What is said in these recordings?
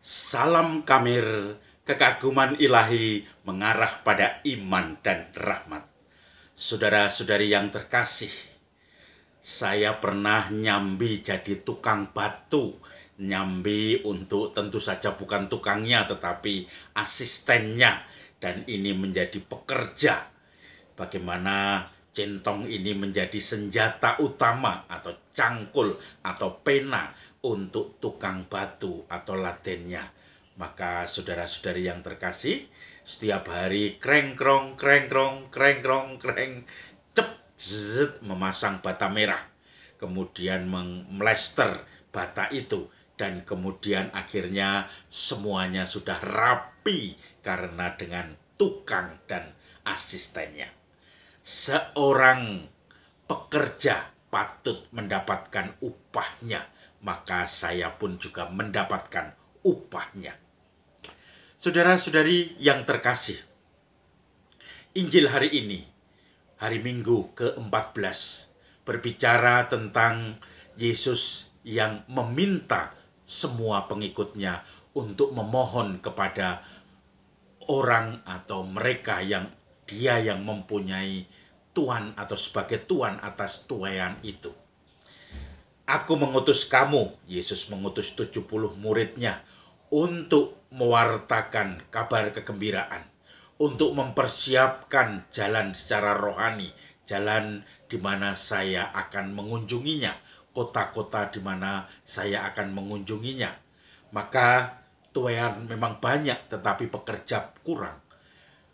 Salam Kamir, kekaguman ilahi mengarah pada iman dan rahmat. Saudara-saudari yang terkasih, saya pernah nyambi jadi tukang batu. Nyambi untuk tentu saja bukan tukangnya tetapi asistennya. Dan ini menjadi pekerja. Bagaimana centong ini menjadi senjata utama atau cangkul atau pena untuk tukang batu atau ladennya. Maka saudara-saudari yang terkasih, setiap hari kreng-krong, kreng-krong, kreng-krong, kreng, cep, zet, memasang bata merah. Kemudian melester bata itu. Dan kemudian akhirnya semuanya sudah rapi karena dengan tukang dan asistennya. Seorang pekerja patut mendapatkan upahnya, maka saya pun juga mendapatkan upahnya. Saudara-saudari yang terkasih, Injil hari ini, hari Minggu ke-14, berbicara tentang Yesus yang meminta semua pengikutnya untuk memohon kepada orang atau mereka yang dia yang mempunyai Tuhan atau sebagai Tuhan atas tuayan itu. Aku mengutus kamu, Yesus mengutus 70 muridnya untuk mewartakan kabar kegembiraan, untuk mempersiapkan jalan secara rohani, jalan di mana saya akan mengunjunginya, kota-kota di mana saya akan mengunjunginya. Maka tuayan memang banyak tetapi pekerja kurang.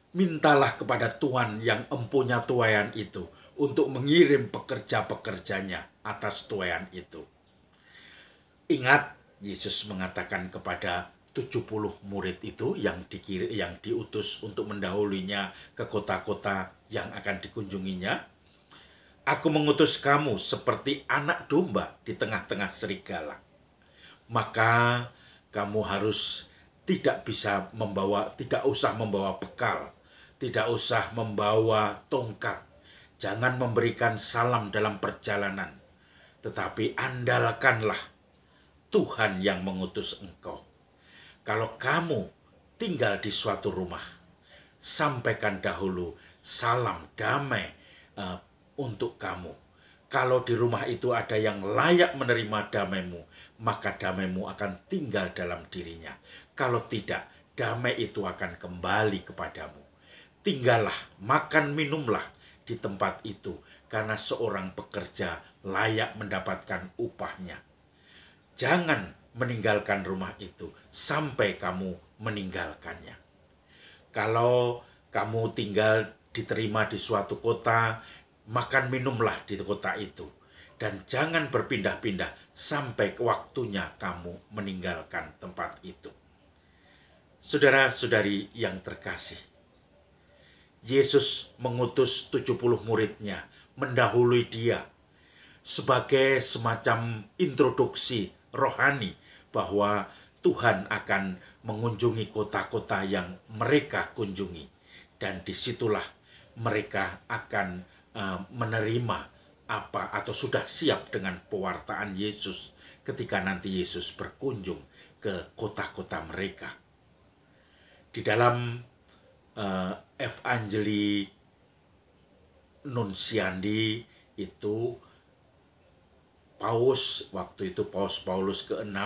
Mintalah kepada Tuhan yang empunya tuayan itu untuk mengirim pekerja-pekerjanya atas tuayan itu. Ingat, Yesus mengatakan kepada 70 murid itu yang diutus untuk mendahulunya ke kota-kota yang akan dikunjunginya. Aku mengutus kamu seperti anak domba di tengah-tengah serigala. Maka kamu harus tidak usah membawa bekal, tidak usah membawa tongkat. Jangan memberikan salam dalam perjalanan, tetapi andalkanlah Tuhan yang mengutus engkau. Kalau kamu tinggal di suatu rumah, sampaikan dahulu salam damai untuk kamu. Kalau di rumah itu ada yang layak menerima damaimu, maka damaimu akan tinggal dalam dirinya. Kalau tidak, damai itu akan kembali kepadamu. Tinggallah, makan minumlah di tempat itu, karena seorang pekerja layak mendapatkan upahnya. Jangan meninggalkan rumah itu sampai kamu meninggalkannya. Kalau kamu tinggal diterima di suatu kota, makan minumlah di kota itu. Dan jangan berpindah-pindah sampai waktunya kamu meninggalkan tempat itu. Saudara-saudari yang terkasih, Yesus mengutus 70 muridnya mendahului dia sebagai semacam introduksi rohani bahwa Tuhan akan mengunjungi kota-kota yang mereka kunjungi. Dan disitulah mereka akan menerima atau sudah siap dengan pewartaan Yesus ketika nanti Yesus berkunjung ke kota-kota mereka. Di dalam Evangeli Nuntiandi itu waktu itu Paus Paulus ke-6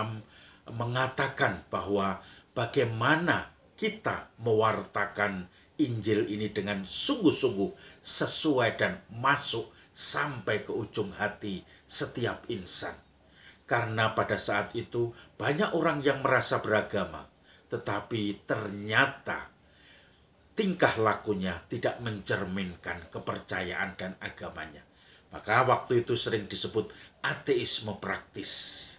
mengatakan bahwa bagaimana kita mewartakan Injil ini dengan sungguh-sungguh sesuai dan masuk sampai ke ujung hati setiap insan. Karena pada saat itu banyak orang yang merasa beragama, tetapi ternyata tingkah lakunya tidak mencerminkan kepercayaan dan agamanya. Maka waktu itu sering disebut ateisme praktis.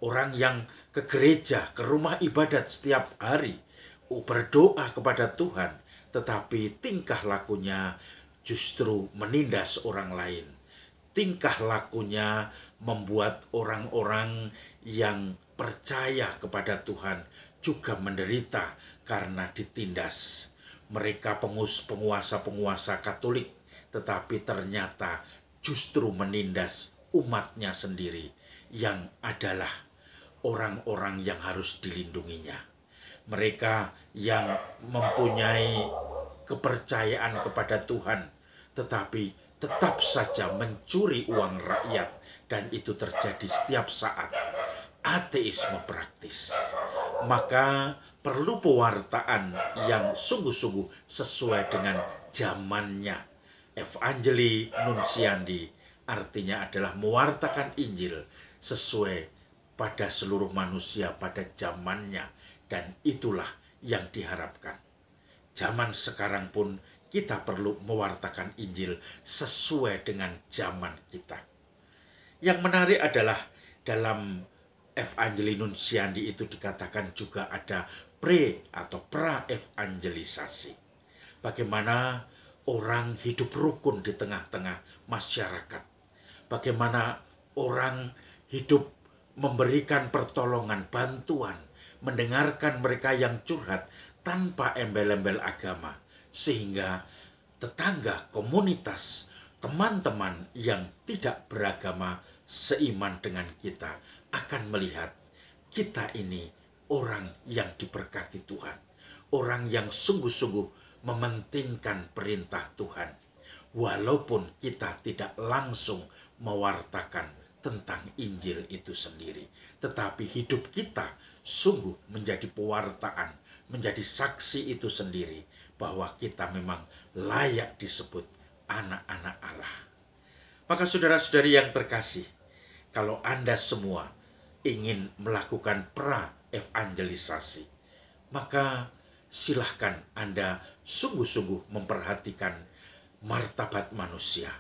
Orang yang ke gereja, ke rumah ibadat setiap hari, berdoa kepada Tuhan, tetapi tingkah lakunya justru menindas orang lain. Tingkah lakunya membuat orang-orang yang percaya kepada Tuhan juga menderita karena ditindas. Mereka penguasa-penguasa Katolik, tetapi ternyata justru menindas umatnya sendiri yang adalah orang-orang yang harus dilindunginya. Mereka yang mempunyai kepercayaan kepada Tuhan, tetapi tetap saja mencuri uang rakyat, dan itu terjadi setiap saat. Ateisme praktis. Maka perlu pewartaan yang sungguh-sungguh sesuai dengan zamannya. Evangeli Nunciandi artinya adalah mewartakan Injil sesuai pada seluruh manusia pada zamannya, dan itulah yang diharapkan. Zaman sekarang pun kita perlu mewartakan Injil sesuai dengan zaman kita. Yang menarik adalah dalam Evangeli Nunciandi itu dikatakan juga ada atau pra-evangelisasi. Bagaimana orang hidup rukun di tengah-tengah masyarakat. Bagaimana orang hidup memberikan pertolongan, bantuan, mendengarkan mereka yang curhat tanpa embel-embel agama. Sehingga tetangga, komunitas, teman-teman yang tidak beragama seiman dengan kita akan melihat kita ini orang yang diberkati Tuhan. Orang yang sungguh-sungguh mementingkan perintah Tuhan. Walaupun kita tidak langsung mewartakan tentang Injil itu sendiri. Tetapi hidup kita sungguh menjadi pewartaan, menjadi saksi itu sendiri. Bahwa kita memang layak disebut anak-anak Allah. Maka saudara-saudari yang terkasih, kalau Anda semua ingin melakukan pra-evangelisasi, maka silahkan Anda sungguh-sungguh memperhatikan martabat manusia.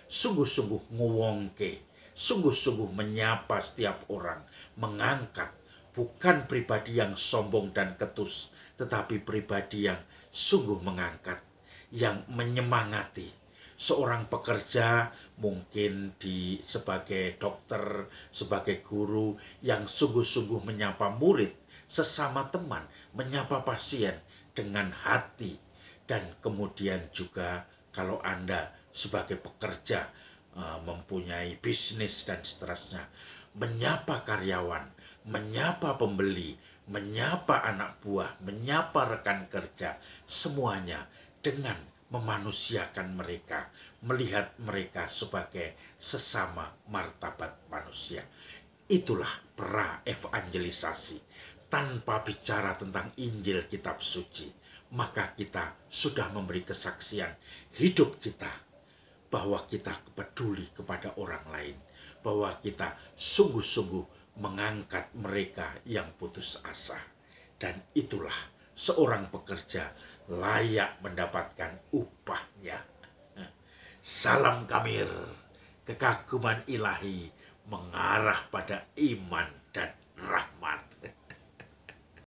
Sungguh-sungguh nguwongke, sungguh-sungguh menyapa setiap orang, mengangkat, bukan pribadi yang sombong dan ketus, tetapi pribadi yang sungguh mengangkat, yang menyemangati. Seorang pekerja mungkin sebagai dokter, sebagai guru yang sungguh-sungguh menyapa murid, sesama teman, menyapa pasien dengan hati. Dan kemudian juga kalau Anda sebagai pekerja mempunyai bisnis dan seterusnya, menyapa karyawan, menyapa pembeli, menyapa anak buah, menyapa rekan kerja, semuanya dengan memanusiakan mereka, melihat mereka sebagai sesama martabat manusia. Itulah pra-evangelisasi. Tanpa bicara tentang Injil kitab suci, maka kita sudah memberi kesaksian hidup kita bahwa kita peduli kepada orang lain, bahwa kita sungguh-sungguh mengangkat mereka yang putus asa. Dan itulah seorang pekerja layak mendapatkan upahnya. Salam Kamir, kekaguman ilahi mengarah pada iman dan